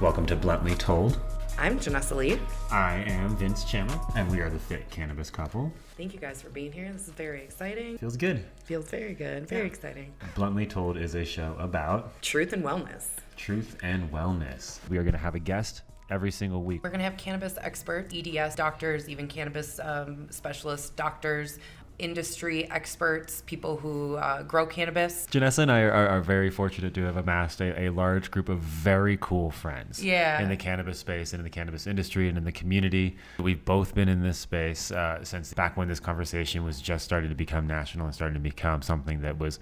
Welcome to Bluntly Told. I'm Jennessa. I am Vince Chandler, and we are the Fit Cannabis Couple. Thank you guys for being here. This is very exciting. Feels good. Feels very good. Very exciting. Bluntly Told is a show about truth and wellness. Truth and wellness. We are going to have a guest every single week. We're going to have cannabis experts, EDS doctors, even cannabis specialists, doctors, industry experts, people who grow cannabis. Jennessa and I are very fortunate to have amassed a large group of very cool friends in the cannabis space and in the cannabis industry and in the community. We've both been in this space since back when this conversation was just starting to become national and starting to become something that was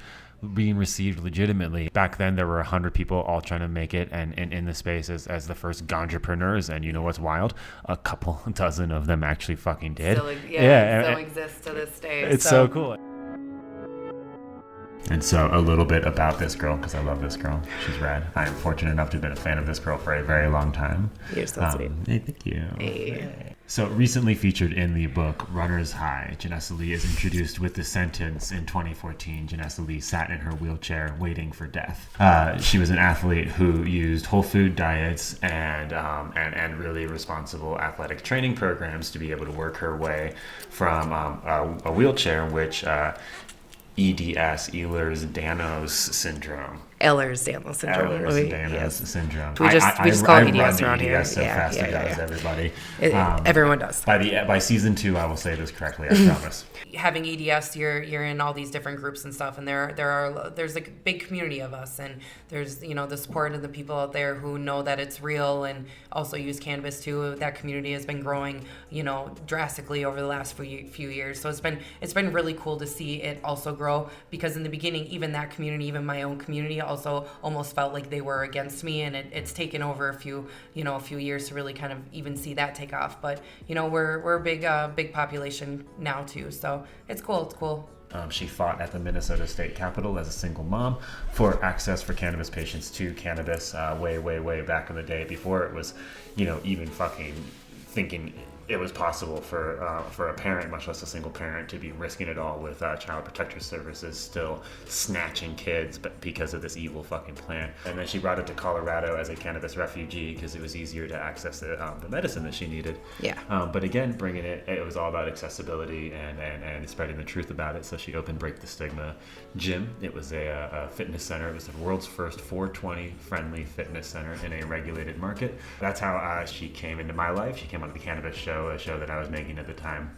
being received legitimately. Back then, there were 100 people all trying to make it and in the space as the first ganjapreneurs. And you know what's wild? A couple dozen of them actually fucking did. Still exists to this day. It's so cool. And so a little bit about this girl, because I love this girl. She's rad. I am fortunate enough to have been a fan of this girl for a very long time. You're so sweet. Hey, thank you. Hey. So recently featured in the book Runner's High, Jennessa is introduced with the sentence in 2014, Jennessa sat in her wheelchair waiting for death. She was an athlete who used whole food diets and really responsible athletic training programs to be able to work her way from a wheelchair, which EDS, Ehlers-Danlos syndrome. Ehlers-Danlos syndrome. Ehlers-Danlos syndrome. We just call it EDS around here. EDS so fast it does, everybody. Everyone does. By season 2, I will say this correctly, I promise. Having EDS, you're in all these different groups and stuff, and there's a big community of us, and there's the support of the people out there who know that it's real and also use cannabis too. That community has been growing, drastically over the last few years. So it's been really cool to see it also grow, because in the beginning, even that community, even my own community, also almost felt like they were against me, and it's taken over a few years to really kind of even see that take off. But we're a big population now too, so it's cool. She fought at the Minnesota State Capitol as a single mom for access for cannabis patients to cannabis way back in the day, before it was even fucking thinking it was possible for a parent, much less a single parent, to be risking it all with Child Protective Services still snatching kids because of this evil fucking plan. And then she brought it to Colorado as a cannabis refugee because it was easier to access the medicine that she needed. Yeah. But again, bringing it was all about accessibility and spreading the truth about it. So she opened Break the Stigma Gym. It was a fitness center. It was the world's first 420 friendly fitness center in a regulated market. That's how she came into my life. She came on the Cannabis Show, a show that I was making at the time,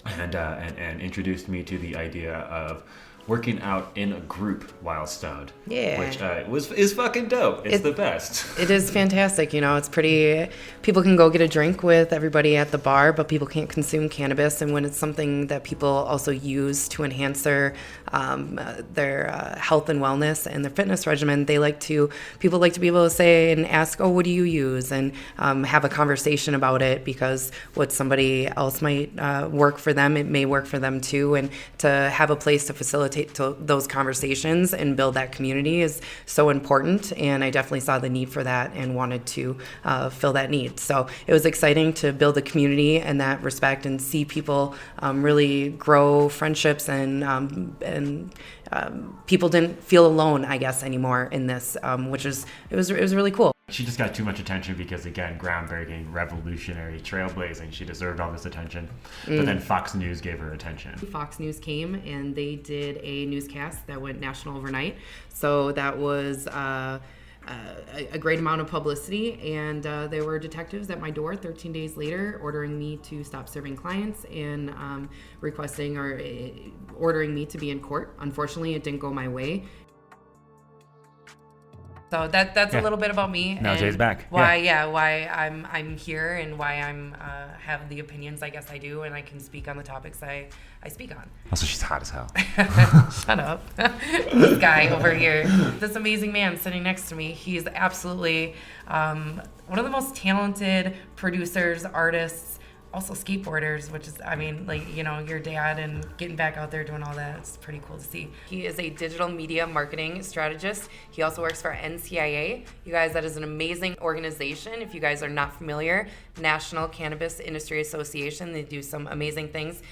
and introduced me to the idea of working out in a group while stoned. Yeah. Which is fucking dope. It's the best. It is fantastic. It's pretty. People can go get a drink with everybody at the bar, but people can't consume cannabis. And when it's something that people also use to enhance their health and wellness and their fitness regimen, people like to be able to say and ask, oh, what do you use? And have a conversation about it, because what somebody else might work for them, it may work for them too. And to have a place to facilitate those conversations and build that community is so important, and I definitely saw the need for that and wanted to fill that need. So it was exciting to build a community in that respect and see people really grow friendships, and people didn't feel alone, I guess, anymore in this, which was really cool. She just got too much attention because, again, groundbreaking, revolutionary, trailblazing. She deserved all this attention. But then Fox News gave her attention. Fox News came and they did a newscast that went national overnight. So that was a great amount of publicity. And there were detectives at my door 13 days later ordering me to stop serving clients and requesting or ordering me to be in court. Unfortunately, it didn't go my way. So that's a little bit about me. Now Jay's back. Why I'm here and why I'm have the opinions I guess I do, and I can speak on the topics I speak on. Also, she's hot as hell. Shut up. This guy over here, this amazing man sitting next to me, he's absolutely one of the most talented producers, artists, also skateboarders, which is, your dad and getting back out there doing all that. It's pretty cool to see. He is a digital media marketing strategist. He also works for NCIA. You guys, that is an amazing organization. If you guys are not familiar, National Cannabis Industry Association, they do some amazing things.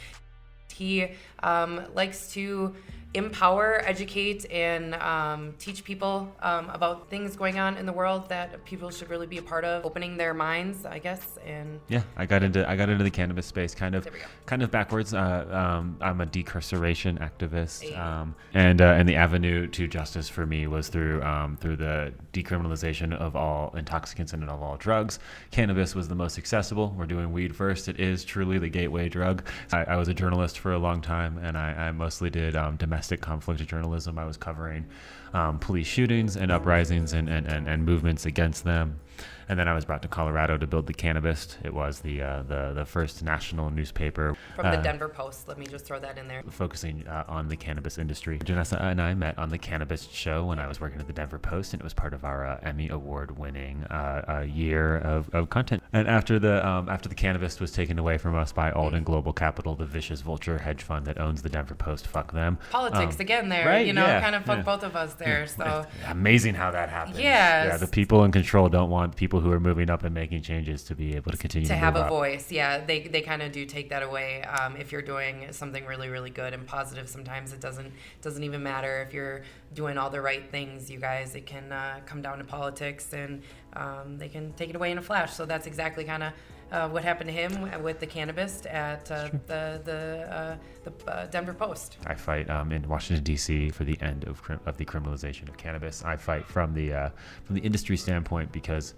He likes to empower, educate, and teach people about things going on in the world that people should really be a part of, opening their minds, I guess. And yeah, I got into the cannabis space kind of backwards. I'm a decarceration activist, and the avenue to justice for me was through the decriminalization of all intoxicants and of all drugs. Cannabis was the most accessible. We're doing weed first. It is truly the gateway drug. I was a journalist for a long time, and I mostly did domestic conflict journalism. I was covering police shootings and uprisings and movements against them. And then I was brought to Colorado to build the Cannabist. It was the first national newspaper. From the Denver Post, let me just throw that in there. Focusing on the cannabis industry. Jennessa and I met on the Cannabist show when I was working at the Denver Post, and it was part of our Emmy Award-winning year of content. And after the Cannabist was taken away from us by Alden Global Capital, the vicious vulture hedge fund that owns the Denver Post, fuck them. Politics again there, right? Kind of fuck both of us there. So amazing how that happens. Yes. Yeah, the people in control don't want people who are moving up and making changes to be able to continue to have move a up. voice. Yeah, they kind of do take that away. If you're doing something really, really good and positive, sometimes it doesn't even matter if you're doing all the right things, you guys. It can come down to politics, and they can take it away in a flash. So that's exactly kind of what happened to him with the Cannabist at the Denver Post. I fight in Washington D.C. for the end of the criminalization of cannabis. I fight from the industry standpoint because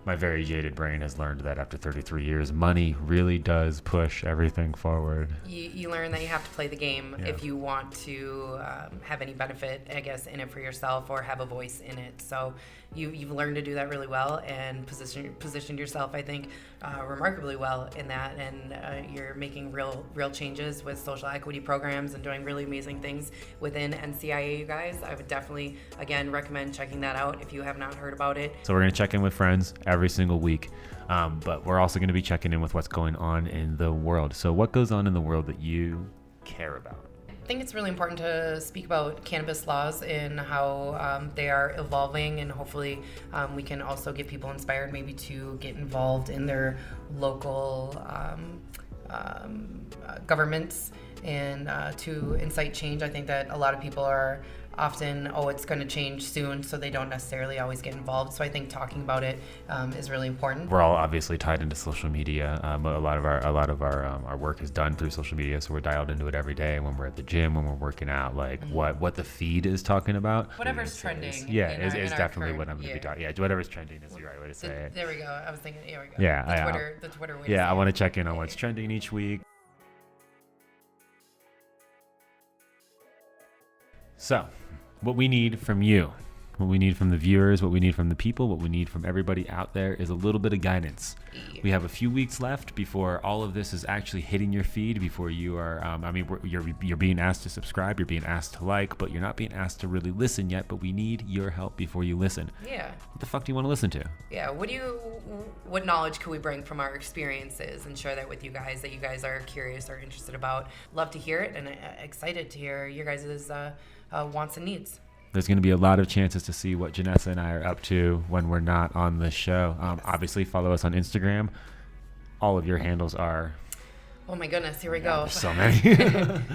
my very jaded brain has learned that after 33 years, money really does push everything forward. You learn that you have to play the game if you want to have any benefit, I guess, in it for yourself or have a voice in it. So you've learned to do that really well and positioned yourself, I think, remarkably well in that. And you're making real changes with social equity programs and doing really amazing things within NCIA, you guys. I would definitely, again, recommend checking that out if you have not heard about it. So we're going to check in with friends every single week, but we're also going to be checking in with what's going on in the world. So what goes on in the world that you care about? I think it's really important to speak about cannabis laws and how they are evolving, and hopefully we can also get people inspired maybe to get involved in their local governments and to incite change. I think that a lot of people are often, it's going to change soon, so they don't necessarily always get involved. So I think talking about it is really important. We're all obviously tied into social media. A lot of our work is done through social media, so we're dialed into it every day. When we're at the gym, when we're working out, like what the feed is talking about. Whatever's trending. Is definitely what I'm going to be talking. Yeah, whatever's trending is the right way to say it. There we go. I was thinking. Here we go. Yeah, the Twitter way. Yeah, I want to check in on what's trending each week. So, what we need from you, what we need from the viewers, what we need from the people, what we need from everybody out there is a little bit of guidance. We have a few weeks left before all of this is actually hitting your feed, before you are, you're being asked to subscribe, you're being asked to like, but you're not being asked to really listen yet, but we need your help before you listen. Yeah. What the fuck do you want to listen to? Yeah, what knowledge can we bring from our experiences and share that with you guys that you guys are curious or interested about? Love to hear it, and excited to hear your guys' wants and needs. There's going to be a lot of chances to see what Jennessa and I are up to when we're not on the show. Obviously, follow us on Instagram. All of your handles are... Oh my goodness, here we go. There's so many.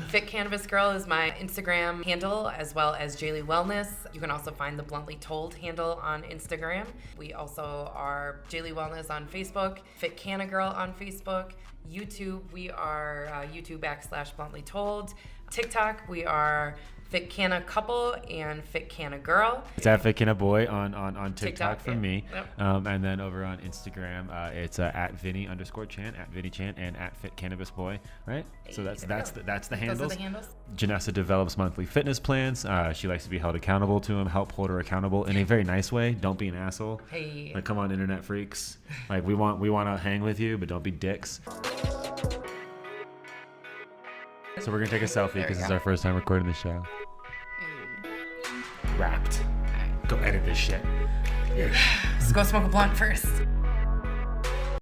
Fit Cannabis Girl is my Instagram handle, as well as Jaylee Wellness. You can also find the Bluntly Told handle on Instagram. We also are Jaylee Wellness on Facebook, Fit Canna Girl on Facebook. YouTube, we are YouTube.com/Bluntly Told. TikTok, we are Fit Canna Couple and Fit Canna Girl. It's at Fit Canna Boy on TikTok for me. Yep. And then over on Instagram, it's at Vinny_Chan, at Vinny Chan, and at Fit Cannabis Boy, right? So that's the handles. Those are the handles. Jennessa develops monthly fitness plans. She likes to be held accountable to them, help hold her accountable in a very nice way. Don't be an asshole. Hey. Like, come on, internet freaks. Like, we want to hang with you, but don't be dicks. So we're going to take a selfie because it's our first time recording the show. Wrapped. Go edit this shit. Let's go smoke a blunt first.